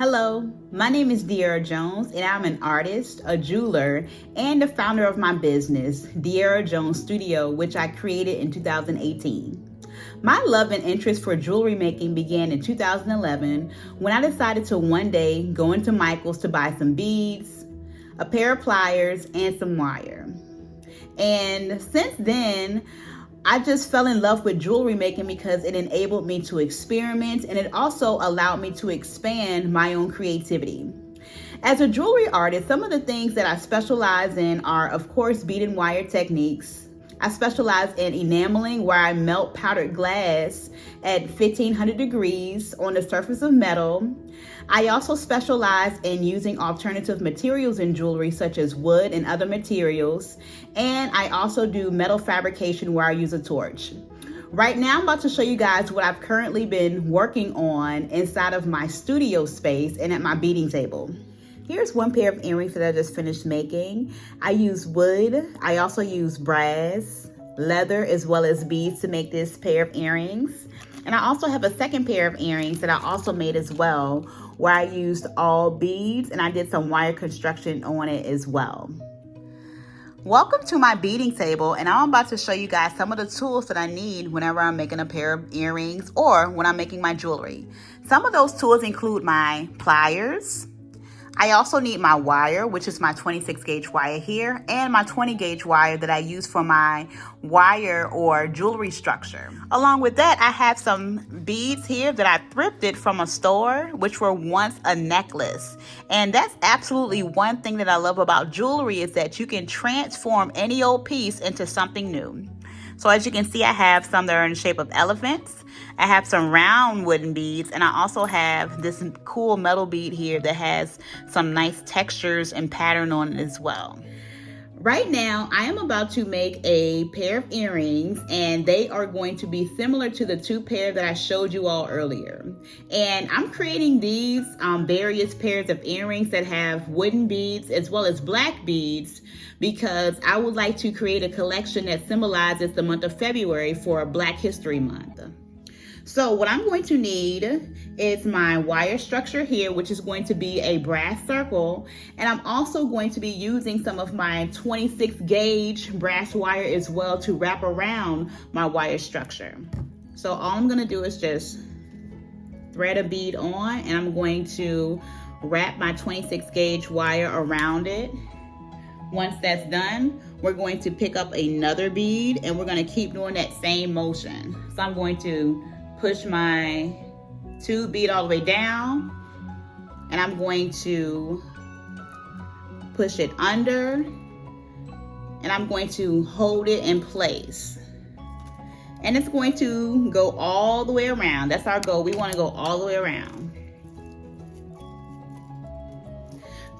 Hello, my name is Dierra Jones, and I'm an artist, a jeweler, and the founder of my business, Dierra Jones Studio, which I created in 2018. My love and interest for jewelry making began in 2011 when I decided to one day go into Michael's to buy some beads, a pair of pliers, and some wire. And since then, I just fell in love with jewelry making because it enabled me to experiment, and it also allowed me to expand my own creativity. As a jewelry artist, some of the things that I specialize in are, of course, bead and wire techniques. I specialize in enameling, where I melt powdered glass at 1500 degrees on the surface of metal. I also specialize in using alternative materials in jewelry, such as wood and other materials. And I also do metal fabrication, where I use a torch. Right now, I'm about to show you guys what I've currently been working on inside of my studio space and at my beading table. Here's one pair of earrings that I just finished making. I use wood. I also use brass, leather, as well as beads to make this pair of earrings. And I also have a second pair of earrings that I also made as well, where I used all beads and I did some wire construction on it as well. Welcome to my beading table, and I'm about to show you guys some of the tools that I need whenever I'm making a pair of earrings or when I'm making my jewelry. Some of those tools include my pliers. I also need my wire, which is my 26 gauge wire here, and my 20 gauge wire that I use for my wire or jewelry structure. Along with that, I have some beads here that I thrifted from a store, which were once a necklace. And that's absolutely one thing that I love about jewelry, is that you can transform any old piece into something new. So as you can see, I have some that are in the shape of elephants. I have some round wooden beads, and I also have this cool metal bead here that has some nice textures and pattern on it as well. Right now, I am about to make a pair of earrings, and they are going to be similar to the two pairs that I showed you all earlier. And I'm creating these various pairs of earrings that have wooden beads as well as black beads, because I would like to create a collection that symbolizes the month of February for Black History Month. So what I'm going to need is my wire structure here, which is going to be a brass circle. And I'm also going to be using some of my 26 gauge brass wire as well to wrap around my wire structure. So all I'm gonna do is just thread a bead on, and I'm going to wrap my 26 gauge wire around it. Once that's done, we're going to pick up another bead, and we're gonna keep doing that same motion. So I'm going to push my tube bead all the way down, and I'm going to push it under, and I'm going to hold it in place. And it's going to go all the way around. That's our goal. We want to go all the way around.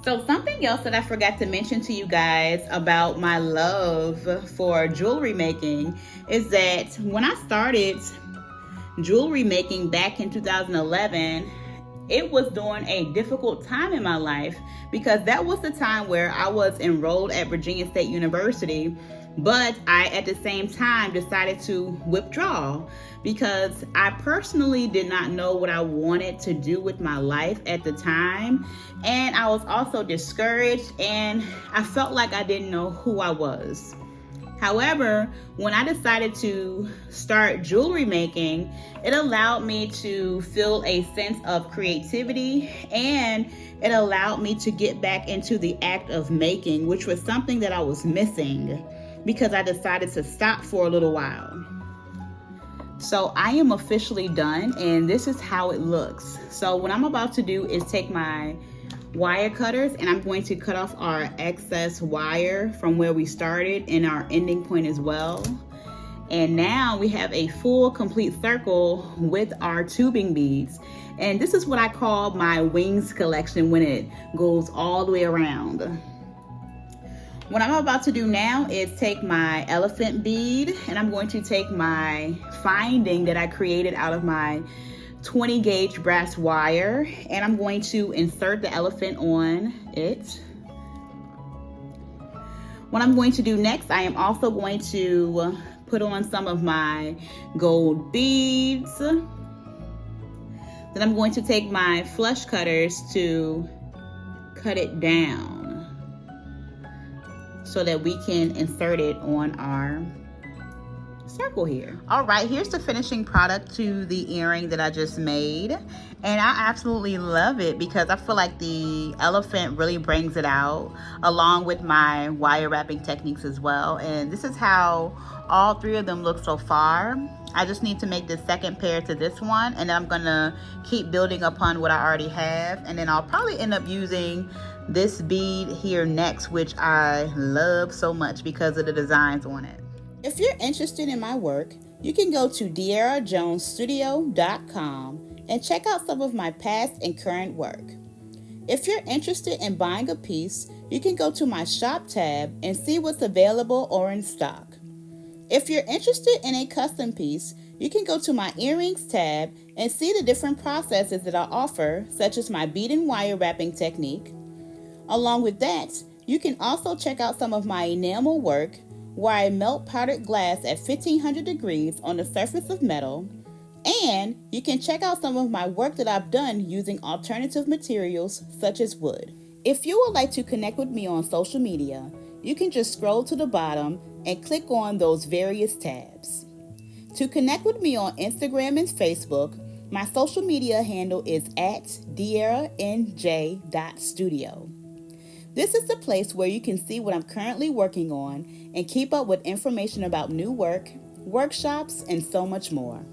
So something else that I forgot to mention to you guys about my love for jewelry making is that when I started jewelry making back in 2011, it was during a difficult time in my life, because that was the time where I was enrolled at Virginia State University, but I at the same time decided to withdraw because I personally did not know what I wanted to do with my life at the time, and I was also discouraged, and I felt like I didn't know who I was. However, when I decided to start jewelry making, it allowed me to feel a sense of creativity, and it allowed me to get back into the act of making, which was something that I was missing because I decided to stop for a little while. So I am officially done, and this is how it looks. So what I'm about to do is take my wire cutters, and I'm going to cut off our excess wire from where we started and our ending point as well. And now we have a full complete circle with our tubing beads. And this is what I call my wings collection, when it goes all the way around. What I'm about to do now is take my elephant bead, and I'm going to take my finding that I created out of my 20 gauge brass wire, and I'm going to insert the elephant on it. What I'm going to do next, I am also going to put on some of my gold beads. Then I'm going to take my flush cutters to cut it down so that we can insert it on our circle here. All right, here's the finishing product to the earring that I just made, and I absolutely love it because I feel like the elephant really brings it out, along with my wire wrapping techniques as well. And this is how all three of them look so far. I just need to make the second pair to this one, and then I'm gonna keep building upon what I already have, and then I'll probably end up using this bead here next, which I love so much because of the designs on it. If you're interested in my work, you can go to DierraJonesStudio.com and check out some of my past and current work. If you're interested in buying a piece, you can go to my shop tab and see what's available or in stock. If you're interested in a custom piece, you can go to my earrings tab and see the different processes that I offer, such as my bead and wire wrapping technique. Along with that, you can also check out some of my enamel work, where I melt powdered glass at 1500 degrees on the surface of metal, and you can check out some of my work that I've done using alternative materials such as wood. If you would like to connect with me on social media, you can just scroll to the bottom and click on those various tabs. To connect with me on Instagram and Facebook, my social media handle is at DierraNJ.studio. This is the place where you can see what I'm currently working on and keep up with information about new work, workshops, and so much more.